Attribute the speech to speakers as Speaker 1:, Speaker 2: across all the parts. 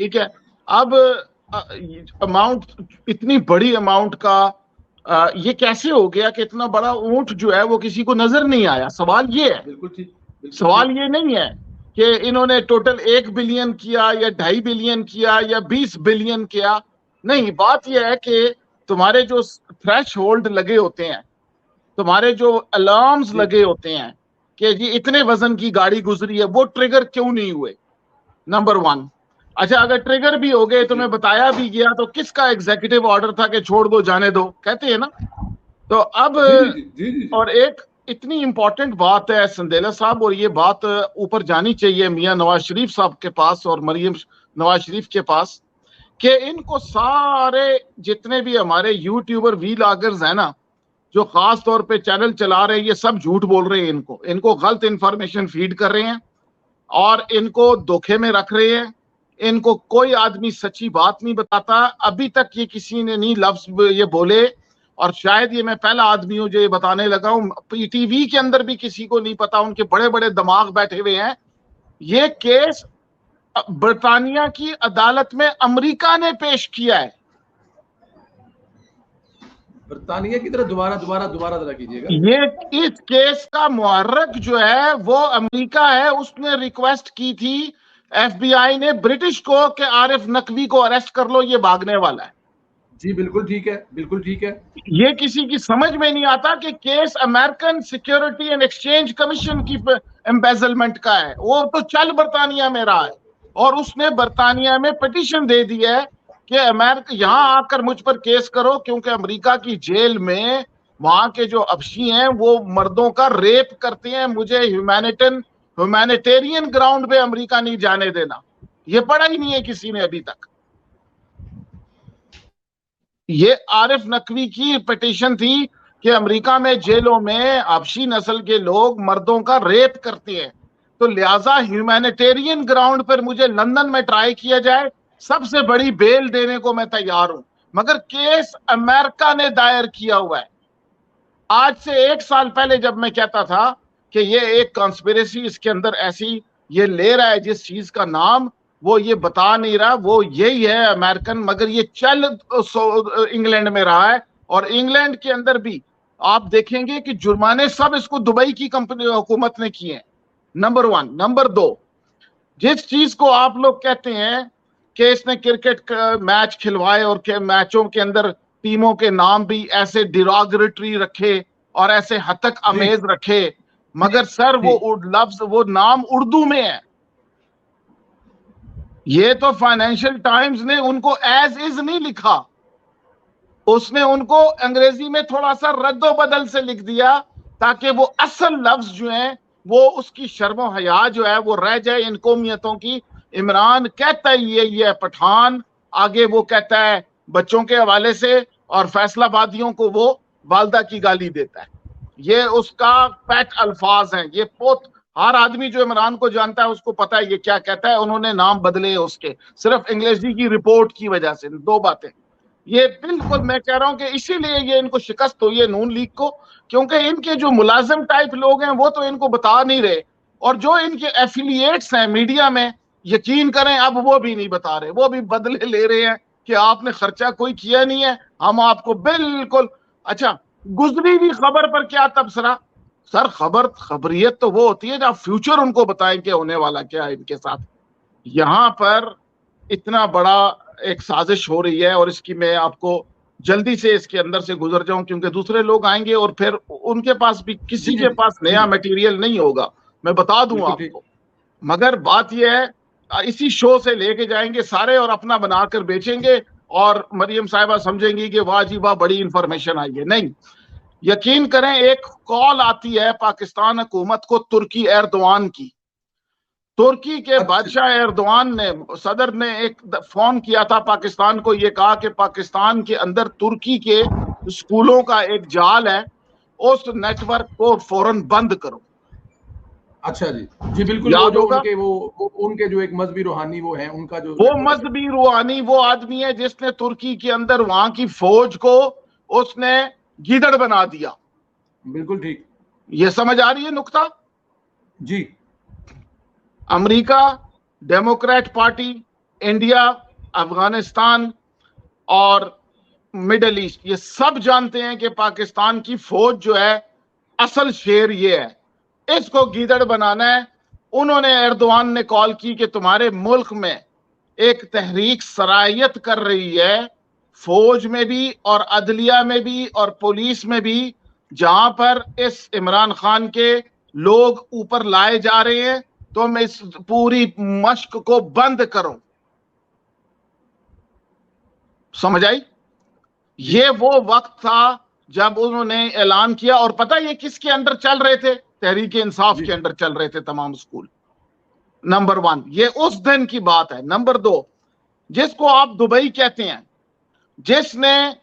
Speaker 1: ٹھیک ہے. اب اماؤنٹ اتنی بڑی اماؤنٹ کا یہ کیسے ہو گیا کہ اتنا بڑا اونٹ جو ہے وہ کسی کو نظر نہیں آیا؟ سوال یہ ہے. سوال یہ نہیں ہے کہ انہوں نے ٹوٹل 1 بلین کیا یا 2.5 بلین کیا یا 20 بلین کیا. نہیں، بات یہ ہے کہ تمہارے جو تھریش ہولڈ لگے ہوتے ہیں، تمہارے جو الارمز لگے ہوتے ہیں کہ جی اتنے وزن کی گاڑی گزری ہے، وہ ٹریگر کیوں نہیں ہوئے؟ نمبر 1. اچھا، اگر ٹریگر بھی ہو گئے، تمہیں بتایا بھی گیا، تو کس کا ایگزیکٹو آرڈر تھا کہ چھوڑ دو، جانے دو، کہتے ہیں نا. تو اب اور ایک اتنی امپورٹنٹ بات ہے سندیلا صاحب، اور یہ بات اوپر جانی چاہیے میاں نواز شریف صاحب کے پاس اور مریم نواز شریف کے پاس، کہ ان کو سارے جتنے بھی ہمارے یوٹیوبر وی لاگرز ہیں نا، جو خاص طور پہ چینل چلا رہے ہیں، یہ سب جھوٹ بول رہے ہیں. ان کو غلط انفارمیشن فیڈ کر رہے ہیں اور ان کو دھوکے میں رکھ رہے ہیں. ان کو کوئی آدمی سچی بات نہیں بتاتا. ابھی تک یہ کسی نے نہیں لفظ یہ بولے، اور شاید یہ میں پہلا آدمی ہوں جو یہ بتانے لگا ہوں. پی ٹی وی کے اندر بھی کسی کو نہیں پتا، ان کے بڑے بڑے دماغ بیٹھے ہوئے ہیں. یہ کیس برطانیہ کی عدالت میں امریکہ نے پیش کیا ہے.
Speaker 2: برطانیہ کی طرف دوبارہ ذرا کیجیے گا.
Speaker 1: یہ اس کیس کا محرک جو ہے وہ امریکہ ہے. اس نے ریکویسٹ کی تھی ایف بی آئی نے برٹش کو کہ عارف نقوی کو اریسٹ کر لو، یہ بھاگنے والا ہے.
Speaker 2: جی بالکل ٹھیک ہے، بالکل ٹھیک ہے.
Speaker 1: یہ کسی کی سمجھ میں نہیں آتا کہ case American security and exchange commission کی امبیزلمنٹ کا ہے. وہ تو چل برطانیہ میں رہا ہے، اور اس نے برطانیہ میں پٹیشن دے دی ہے کہ امریکہ یہاں آ کر مجھ پر کیس کرو، کیونکہ امریکہ کی جیل میں وہاں کے جو ابشی ہیں وہ مردوں کا ریپ کرتے ہیں. مجھے ہیومینیٹیرین گراؤنڈ پہ امریکہ نہیں جانے دینا. یہ پڑھا ہی نہیں ہے کسی نے ابھی تک. یہ عارف نقوی کی پٹیشن تھی کہ امریکہ میں جیلوں میں ابشی نسل کے لوگ مردوں کا ریپ کرتے ہیں، تو لہٰذا ہیومینیٹیرین گراؤنڈ پر مجھے لندن میں ٹرائی کیا جائے، سب سے بڑی بیل دینے کو میں تیار ہوں. مگر کیس امریکہ نے دائر کیا ہوا ہے. آج سے 1 سال پہلے جب میں کہتا تھا کہ یہ ایک کانسپیریسی اس کے اندر ایسی یہ لے رہا ہے جس چیز کا نام وہ یہ بتا نہیں رہا، وہ یہی ہے امریکن، مگر یہ چل انگلینڈ میں رہا ہے. اور انگلینڈ کے اندر بھی آپ دیکھیں گے کہ جرمانے سب اس کو دبئی کی کمپنی حکومت نے کیے ہیں. نمبر 1. نمبر 2، جس چیز کو آپ لوگ کہتے ہیں کہ اس نے کرکٹ میچ کھلوائے اور میچوں کے اندر ٹیموں کے نام بھی ایسے ڈیراگریٹری رکھے اور ایسے ہتک امیز رکھے، مگر سر وہ لفظ وہ نام اردو میں ہے. یہ تو فائنینشل ٹائمز نے ان کو ایز از نہیں لکھا، اس نے ان کو انگریزی میں تھوڑا سا رد و بدل سے لکھ دیا تاکہ وہ اصل لفظ جو ہیں وہ اس کی شرم و حیا جو ہے وہ رہ جائے ان قومیتوں کی. عمران کہتا ہے یہ ہے پٹھان، آگے وہ کہتا ہے بچوں کے حوالے سے، اور فیصلہ بادیوں کو وہ والدہ کی گالی دیتا ہے. یہ اس کا پیٹ الفاظ ہیں. یہ ہر آدمی جو عمران کو جانتا ہے اس کو پتا ہے یہ کیا کہتا ہے. انہوں نے نام بدلے اس کے صرف انگلیسی کی رپورٹ کی وجہ سے. 2 باتیں یہ بالکل میں کہہ رہا ہوں کہ اسی لیے یہ ان کو شکست ہوئی ہے نون لیگ کو، کیونکہ ان کے جو ملازم ٹائپ لوگ ہیں وہ تو ان کو بتا نہیں رہے، اور جو ان کے ایفیلیٹس ہیں میڈیا میں، یقین کریں اب وہ بھی نہیں بتا رہے. وہ بھی بدلے لے رہے ہیں کہ آپ نے خرچہ کوئی کیا نہیں ہے، ہم آپ کو بالکل. اچھا، گزری ہوئی خبر پر کیا تبصرہ؟ سر خبریت تو وہ ہوتی ہے جب فیوچر ان کو بتائیں کہ ہونے والا کیا ہے ان کے ساتھ. یہاں پر اتنا بڑا ایک سازش ہو رہی ہے، اور اس کی میں آپ کو جلدی سے اس کے اندر سے گزر جاؤں کیونکہ دوسرے لوگ آئیں گے اور پھر ان کے پاس بھی کسی کے پاس نیا میٹیریل نہیں ہوگا. میں بتا دوں آپ کو، مگر بات یہ ہے اسی شو سے لے کے جائیں گے سارے اور اپنا بنا کر بیچیں گے، اور مریم صاحبہ سمجھیں گی کہ واہ جی واہ بڑی انفارمیشن آئی ہے. نہیں، یقین کریں ایک کال آتی ہے پاکستان حکومت کو ترکی ایردوان کی. ترکی کے بادشاہ ایردوان نے صدر نے ایک فون کیا تھا پاکستان کو، یہ کہا کہ پاکستان کے اندر ترکی کے اسکولوں کا ایک جال ہے، اس نیٹ ورک کو فوراً بند کرو.
Speaker 2: اچھا جی جی بالکل. ان کے جو ایک مذہبی روحانی وہ ہیں، ان کا جو
Speaker 1: وہ مذہبی روحانی وہ آدمی ہے جس نے ترکی کے اندر وہاں کی فوج کو اس نے گیدڑ بنا دیا.
Speaker 2: بالکل ٹھیک.
Speaker 1: یہ سمجھ آ رہی ہے نقطہ؟
Speaker 2: جی.
Speaker 1: امریکہ، ڈیموکریٹ پارٹی، इंडिया, अफगानिस्तान और मिडल ईस्ट, ये सब जानते हैं कि पाकिस्तान की फौज जो है असल शेर ये है, इसको गीदड़ बनाना है। उन्होंने एर्दोआन ने कॉल की कि तुम्हारे मुल्क में एक तहरीक सरायत कर रही है, फौज में भी और अदलिया में भी और पुलिस में भी, जहां पर इस इमरान खान के लोग ऊपर लाए जा रहे हैं, तुम इस पूरी मश्क को बंद करो। समझ आई? ये वो वक्त था जब उन्होंने ऐलान किया। और पता ये किसके अंदर चल रहे थे? तहरीक इंसाफ के अंदर चल रहे थे तमाम स्कूल। नंबर 1 ये उस दिन की बात है। नंबर 2, जिसको आप दुबई कहते हैं, जिसने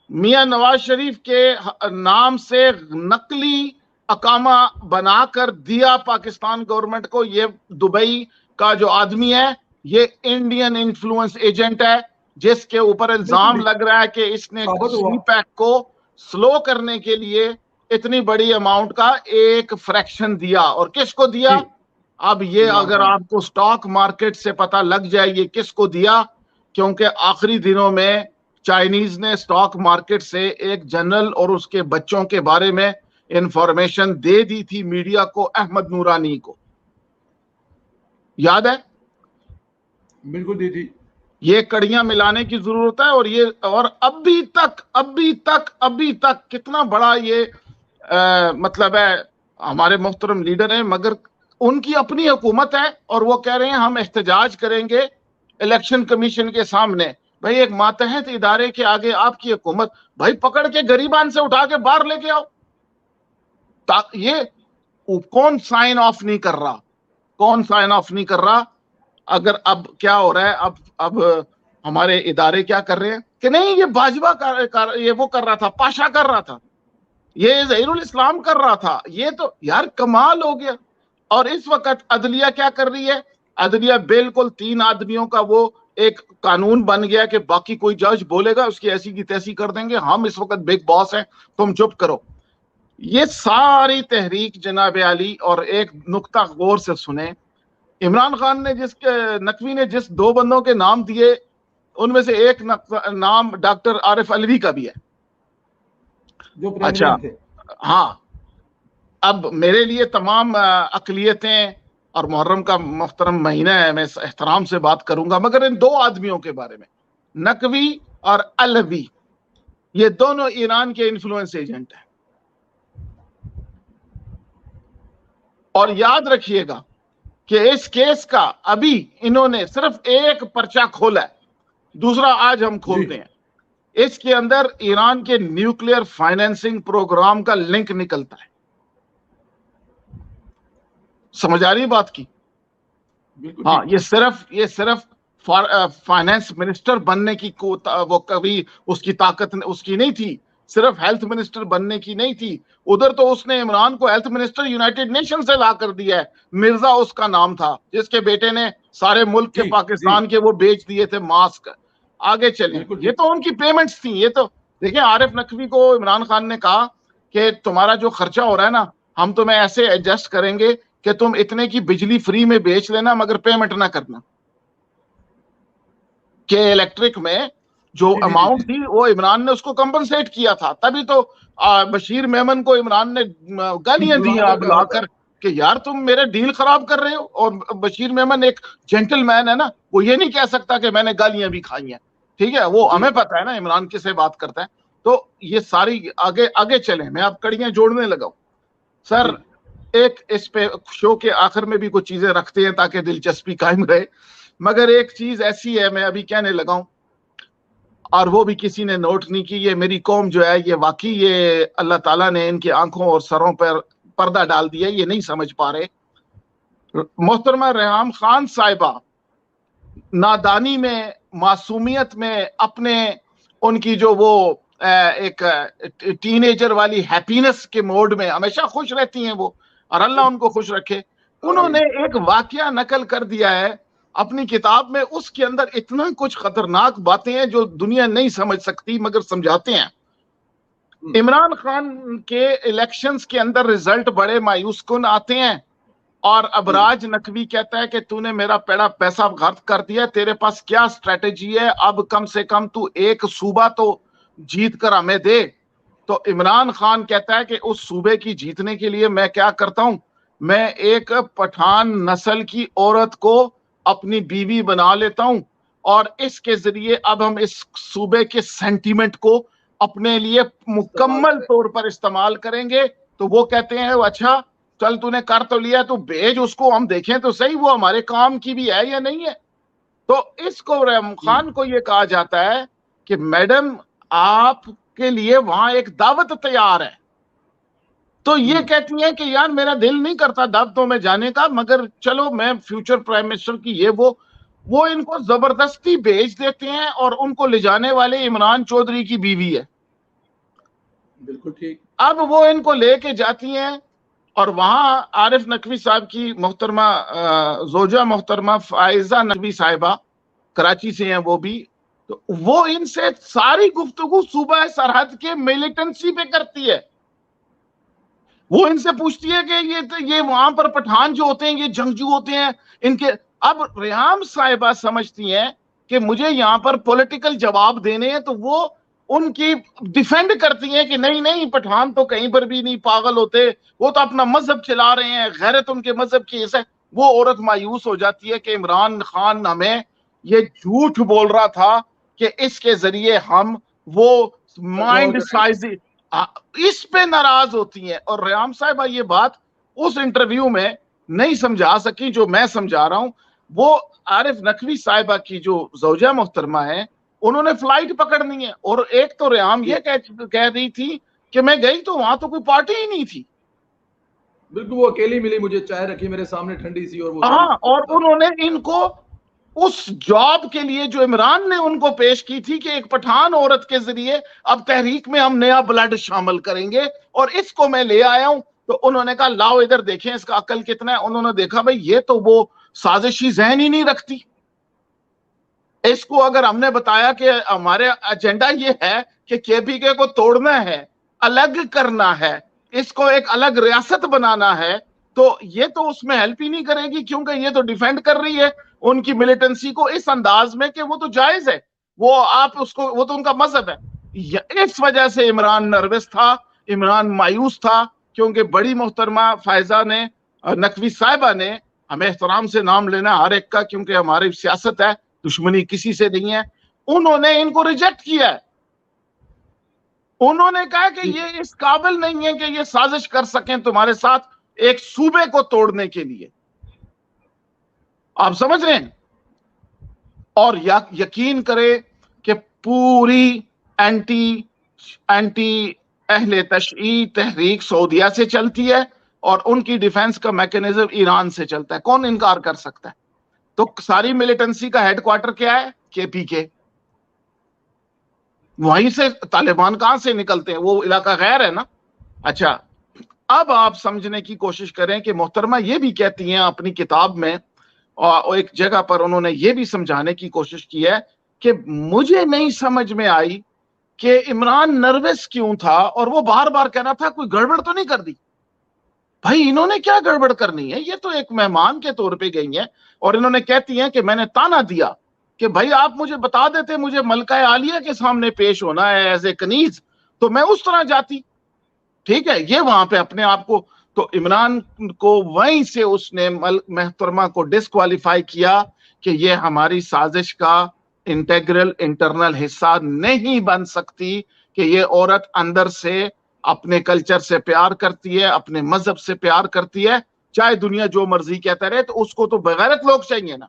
Speaker 1: मियां नवाज शरीफ के नाम से नकली अकामा बनाकर दिया पाकिस्तान गवर्नमेंट को, ये दुबई का जो आदमी है ये इंडियन इन्फ्लुएंस एजेंट है, जिसके ऊपर इल्जाम लग रहा है कि इसने सीपैक को स्लो करने के लिए इतनी बड़ी अमाउंट का एक फ्रैक्शन दिया। और किसको दिया? अब ये अगर आपको स्टॉक मार्केट से पता लग जाए ये किसको दिया, क्योंकि आखिरी दिनों में चाइनीज ने स्टॉक मार्केट से एक जनरल और उसके बच्चों के बारे में इंफॉर्मेशन दे दी थी मीडिया को, अहमद नूरानी को, याद है?
Speaker 2: बिल्कुल दी थी।
Speaker 1: ये कड़ियां मिलाने की जरूरत है। और ये और अभी तक कितना बड़ा ये मतलब है, हमारे मोहतरम लीडर हैं मगर उनकी अपनी हुकूमत है और वो कह रहे हैं हम एहतजाज करेंगे इलेक्शन कमीशन के सामने। भाई एक मातहत इदारे के आगे आपकी हुकूमत, भाई पकड़ के गरीबान से उठा के बाहर लेके आओ। ये कौन साइन ऑफ नहीं कर रहा? कौन साइन ऑफ नहीं कर रहा? अगर अब क्या हो रहा है, अब हमारे इदारे क्या कर रहे हैं कि नहीं ये भाजपा ये वो कर रहा था, पाशा कर रहा था, ये ज़हीरुल इस्लाम कर रहा था, ये तो यार कमाल हो गया। और इस वक्त अदलिया क्या कर रही है? अदलिया बिल्कुल 3 आदमियों का वो एक कानून बन गया कि बाकी कोई जज बोलेगा उसकी ऐसी की तैसी कर देंगे, हम इस वक्त बिग बॉस हैं, तुम चुप करो। ये सारी तहरीक जनाब आली, और एक नुक्ता गौर से सुने, इमरान खान ने नकवी ने जिस 2 बंदों के नाम दिए उनमें से एक नाम डॉक्टर आरिफ अलवी का भी है
Speaker 2: जो
Speaker 1: अच्छा
Speaker 2: थे।
Speaker 1: हाँ, अब मेरे लिए तमाम अकलियतें और मुहर्रम का मुहतरम महीना है, मैं एहतराम से बात करूंगा, मगर इन 2 आदमियों के बारे में, नकवी और अलवी, ये दोनों ईरान के इन्फ्लुएंस एजेंट हैं। और याद रखिएगा कि इस केस का अभी इन्होंने सिर्फ एक पर्चा खोला है, दूसरा आज हम खोलते हैं। इसके अंदर ईरान के न्यूक्लियर फाइनेंसिंग प्रोग्राम का लिंक निकलता है। समझ आ रही बात की? हाँ, ये सिर्फ फाइनेंस मिनिस्टर बनने की वो कभी उसकी ताकत उसकी नहीं थी, सिर्फ हेल्थ मिनिस्टर बनने की नहीं थी। उधर तो उसने इमरान को हेल्थ मिनिस्टर यूनाइटेड नेशन से ला कर दिया है। मिर्जा उसका नाम था, जिसके बेटे ने सारे मुल्क के पाकिस्तान के वो बेच दिए थे मास्क। आगे चले, ये तो उनकी पेमेंट्स थी। ये तो देखिए, आरिफ नकवी को इमरान खान ने कहा कि तुम्हारा जो खर्चा हो रहा है ना, हम तुम्हें ऐसे एडजस्ट करेंगे कि तुम इतने की बिजली फ्री में बेच लेना मगर पेमेंट ना करना। के इलेक्ट्रिक में जो अमाउंट थी वो इमरान ने उसको कंपनसेट किया था। तभी तो बशीर मेमन को इमरान ने गालियां दी बुलाकर कि यार तुम मेरे डील खराब कर रहे हो। और बशीर मेमन एक जेंटलमैन है ना, वो ये नहीं कह सकता कि मैंने गालियां भी खाई हैं। ठीक है, वो हमें पता है ना इमरान किससे बात करता है। तो ये सारी आगे चले, मैं अब कड़ियां जोड़ने लगा हूं सर। एक इस पे शो के आखिर में भी कुछ चीजें रखते हैं ताकि दिलचस्पी कायम रहे, मगर एक चीज ऐसी है मैं अभी कहने लगा हूं और वो भी किसी ने नोट नहीं की। ये मेरी कौम जो है, ये वाकई ये अल्लाह ताला ने इनकी आंखों और सरों पर पर्दा डाल दिया, ये नहीं समझ पा रहे। मोहतरमा रेहाम खान साहिबा नादानी में, मासूमियत में, अपने उनकी जो वो एक टीनेजर वाली हैप्पीनेस के मोड में हमेशा खुश रहती हैं वो, और अल्लाह उनको खुश रखे। उन्होंने एक वाकया नकल कर दिया है अपनी किताब में, उसके अंदर इतना कुछ खतरनाक बातें हैं जो दुनिया नहीं समझ सकती, मगर समझाते हैं। इमरान खान के इलेक्शंस के अंदर रिजल्ट बड़े मायूस कुन आते हैं और अबराज नकवी कहता है कि तूने मेरा पेड़ा पैसा खर्च कर दिया, तेरे पास क्या स्ट्रेटेजी है, अब कम से कम तू एक सूबा तो जीत कर हमें दे। तो इमरान खान कहता है कि उस सूबे की जीतने के लिए मैं क्या करता हूं, मैं एक पठान नस्ल की औरत को अपनी बीवी बना लेता हूं और इसके जरिए अब हम इस सूबे के सेंटीमेंट को अपने लिए मुकम्मल तौर पर इस्तेमाल करेंगे। तो वो कहते हैं अच्छा चल तूने कर तो लिया, तो भेज उसको, हम देखें तो सही वो हमारे काम की भी है या नहीं है। तो इसको रहम खान को ये कहा जाता है कि मैडम आपके लिए वहां एक दावत तैयार है। तो ये कहती हैं कि यार मेरा दिल नहीं करता दावतों में जाने का, मगर चलो मैं फ्यूचर प्राइम मिनिस्टर की ये वो इनको जबरदस्ती भेज देते हैं और उनको ले जाने वाले इमरान चौधरी की बीवी है।
Speaker 2: बिल्कुल ठीक।
Speaker 1: अब वो इनको लेके जाती हैं और वहां आरिफ नकवी साहब की मोहतरमा जोजा मोहतरमा फायजा नकवी साहिबा कराची से हैं वो भी, तो वो इनसे सारी गुफ्तगू सूबा सरहद के मिलिटेंसी पे करती है। वो इनसे पूछती है कि ये वहां पर पठान जो होते हैं ये जंगजू होते हैं इनके। अब रेहाम साहिबा समझती हैं कि मुझे यहाँ पर पॉलिटिकल जवाब देने हैं, तो वो उनकी डिफेंड करती हैं कि नहीं नहीं पठान तो कहीं पर भी नहीं पागल होते, वो तो अपना मजहब चला रहे हैं, गैरत उनके मजहब की है। वो औरत मायूस हो जाती है कि इमरान खान हमें ये झूठ बोल रहा था कि इसके जरिए हम वो माइंड साइज, इस पे नाराज होती हैं। और रेहाम साहिबा ये बात उस इंटरव्यू में नहीं समझा सकी जो मैं समझा रहा हूं। वो आरिफ नकवी साहिबा की जो जोजा मोहतरमा है उन्होंने फ्लाइट पकड़नी है, और एक तो रेहाम ये कह रही थी कि मैं गई तो वहां तो कोई पार्टी ही नहीं थी,
Speaker 2: बिल्कुल वो अकेली मिली, मुझे चाय रखी मेरे सामने ठंडी सी, और वो
Speaker 1: हाँ, और उन्होंने इनको उस जॉब के लिए जो इमरान ने उनको पेश की थी कि एक पठान औरत के जरिए अब तहरीक में हम नया ब्लड शामिल करेंगे और इसको मैं ले आया हूं, तो उन्होंने कहा लाओ इधर देखें इसका अकल कितना है। उन्होंने देखा भाई ये तो वो साजिशी जहन ही नहीं रखती। इसको अगर हमने बताया कि हमारे एजेंडा ये है कि केपीके को तोड़ना है, अलग करना है, इसको एक अलग रियासत बनाना है, तो ये तो उसमें हेल्प ही नहीं करेगी, क्योंकि ये तो डिफेंड कर रही है उनकी मिलिटेंसी को इस अंदाज में कि वो तो जायज है, वो आप उसको, वो तो उनका मजहब है। इस वजह से इमरान नर्वस था, इमरान मायूस था, क्योंकि बड़ी मोहतरमा फायजा ने नकवी साहिबा ने, हमें एहतराम से नाम लेना हर एक का क्योंकि हमारी सियासत है, दुश्मनी किसी से नहीं है, उन्होंने इनको रिजेक्ट किया है। उन्होंने कहा कि ये इस काबिल नहीं है कि ये साजिश कर सकें तुम्हारे साथ एक सूबे को तोड़ने के लिए। आप समझ रहे हैं? और यकीन करें कि पूरी एंटी अहले तशय्ई तहरीक सऊदिया से चलती है और उनकी डिफेंस का मैकेनिज्म ईरान से चलता है। कौन इनकार कर सकता है? तो सारी मिलिटेंसी का हेडक्वार्टर क्या है? केपीके। वहीं से तालिबान कहां से निकलते हैं? वो इलाका गैर है ना। अच्छा, अब आप समझने की कोशिश करें कि मोहतरमा ये भी कहती हैं अपनी किताब में, और एक जगह पर उन्होंने ये भी समझाने की कोशिश की है कि मुझे नहीं समझ में आई कि इमरान नर्वस क्यों था और वो बार बार कह रहा था कोई गड़बड़ तो नहीं कर दी। भाई इन्होंने क्या गड़बड़ करनी है? ये तो एक मेहमान के तौर पे गई हैं और इन्होंने कहती हैं कि मैंने ताना दिया कि भाई आप मुझे बता देते, मुझे मलका आलिया के सामने पेश होना है एज ए कनीज, तो मैं उस तरह जाती। ठीक है, ये वहां पे अपने आप को, तो इमरान को वहीं से उसने महतरमा को डिस्क्वालीफाई किया कि ये हमारी साजिश का इंटेग्रल इंटरनल हिस्सा नहीं बन सकती, कि ये औरत अंदर से अपने कल्चर से प्यार करती है, अपने मजहब से प्यार करती है, चाहे दुनिया जो मर्जी कहता रहे, तो उसको तो बगैरत लोग चाहिए ना।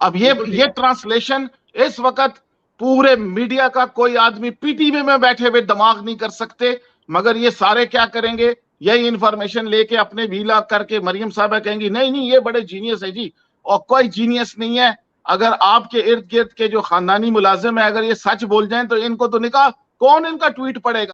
Speaker 1: अब ये ट्रांसलेशन इस वक्त पूरे मीडिया का कोई आदमी पीटीवी में बैठे हुए दिमाग नहीं कर सकते, मगर ये सारे क्या करेंगे, यही इंफॉर्मेशन लेके अपने वीला करके मरियम साहबा कहेंगी नहीं नहीं ये बड़े जीनियस है जी, और कोई जीनियस नहीं है। अगर आपके इर्द गिर्द के जो खानदानी मुलाजिम है अगर ये सच बोल जाएं तो इनको तो निकाह, कौन इनका ट्वीट पढ़ेगा?